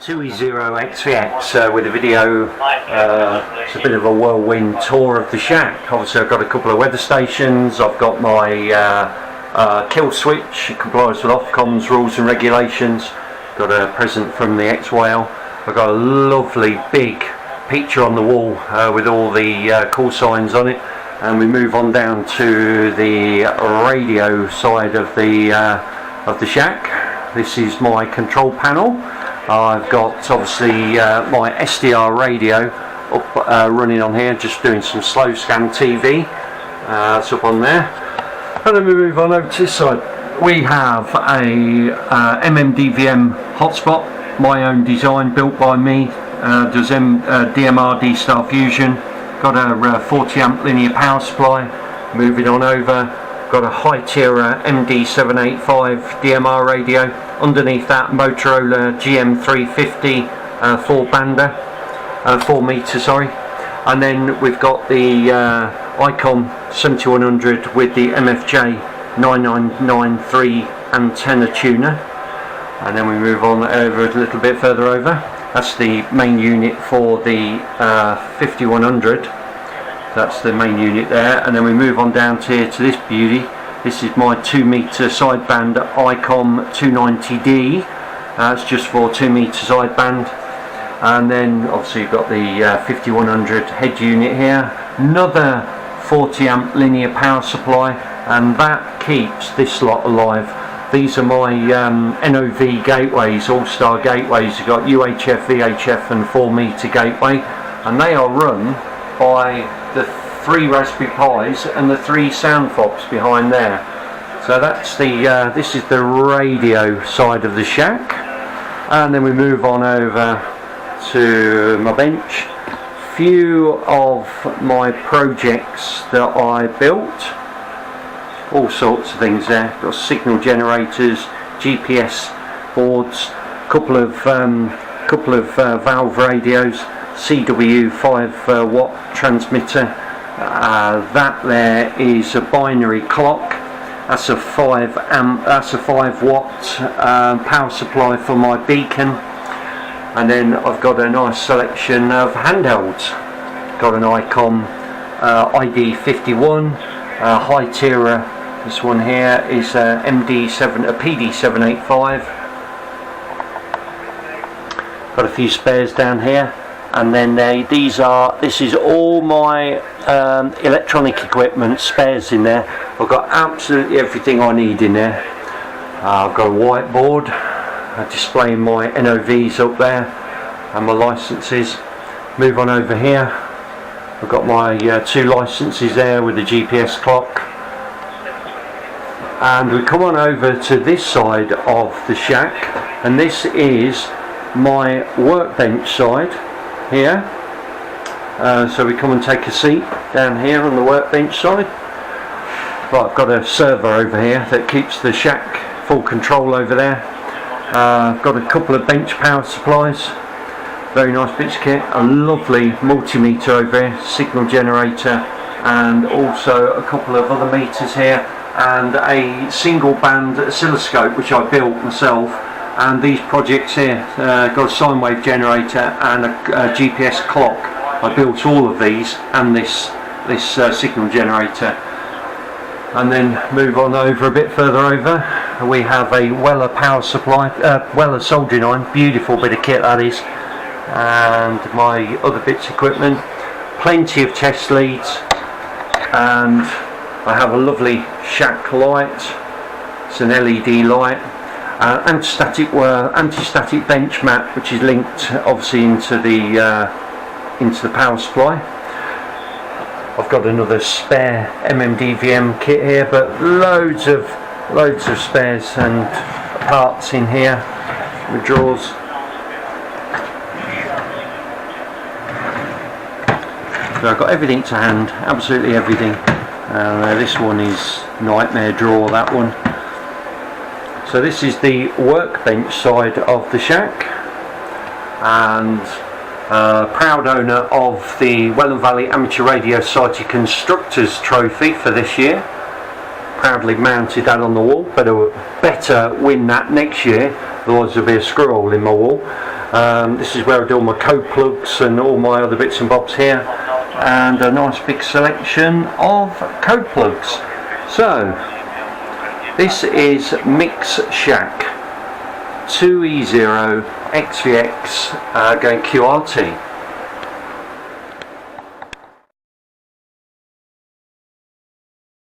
2E0XVX with a video. It's a bit of a whirlwind tour of the shack. Obviously I've got a couple of weather stations, I've got my kill switch, it complies with Ofcom's rules and regulations, got a present from the X-Whale, I've got a lovely big picture on the wall with all the call signs on it, and we move on down to the radio side of the shack. This is my control panel. I've got obviously my SDR radio up running on here, just doing some slow scan TV. It's up on there. And then we move on over to this side. We have a MMDVM hotspot, my own design, built by me. Does DMRD Star Fusion. Got a 40 amp linear power supply. Moving on over, got a high tier MD785 DMR radio. Underneath that, Motorola GM350 4 meter, sorry. And then we've got the ICOM 7100 with the MFJ 9993 antenna tuner. And then we move on over a little bit further over. That's the main unit for the 5100. That's the main unit there. And then we move on down to this beauty. This is my 2 meter sideband ICOM 290D. It's just for 2 meter sideband. And then obviously you've got the 5100 head unit here. Another 40 amp linear power supply, and that keeps this lot alive. These are my NOV gateways, all-star gateways. You've got UHF, VHF and 4 meter gateway, and they are run by the 3 Raspberry Pis and the 3 sound fobs behind there. So that's the this is the radio side of the shack. And then we move on over to my bench. Few of my projects that I built, all sorts of things there. Got signal generators, GPS boards, couple of valve radios, CW 5 watt transmitter. That there is a binary clock. That's a 5 watt power supply for my beacon. And then I've got a nice selection of handhelds. Got an ICOM ID51, high tier. This one here is a PD785. Got a few spares down here. And then this is all my electronic equipment, spares in there. I've got absolutely everything I need in there. I've got a whiteboard, displaying my NOVs up there and my licenses. Move on over here. I've got my 2 licenses there with the GPS clock. And we come on over to this side of the shack, and this is my workbench side here. So we come and take a seat down here on the workbench side. But I've got a server over here that keeps the shack full control over there. I've got a couple of bench power supplies, very nice bits of kit, a lovely multimeter over here, signal generator, and also a couple of other meters here, and a single band oscilloscope which I built myself. And these projects here, got a sine wave generator and a GPS clock. I built all of these and this signal generator. And then move on over a bit further over. We have a Weller power supply, Weller soldering iron, beautiful bit of kit that is. And my other bits of equipment, plenty of test leads, and I have a lovely shack light. It's an LED light. Anti-static bench mat, which is linked obviously into the power supply. I've got another spare MMDVM kit here, but loads of spares and parts in here with drawers. So I've got everything to hand, absolutely everything. This one is nightmare drawer, that one. So this is the workbench side of the shack, and proud owner of the Welland Valley Amateur Radio Society Constructors Trophy for this year. Proudly mounted that on the wall. Better win that next year, otherwise there'll be a screw hole in my wall. This is where I do all my code plugs and all my other bits and bobs here, and a nice big selection of code plugs. So this is Mix Shack 2E0XVX going QRT.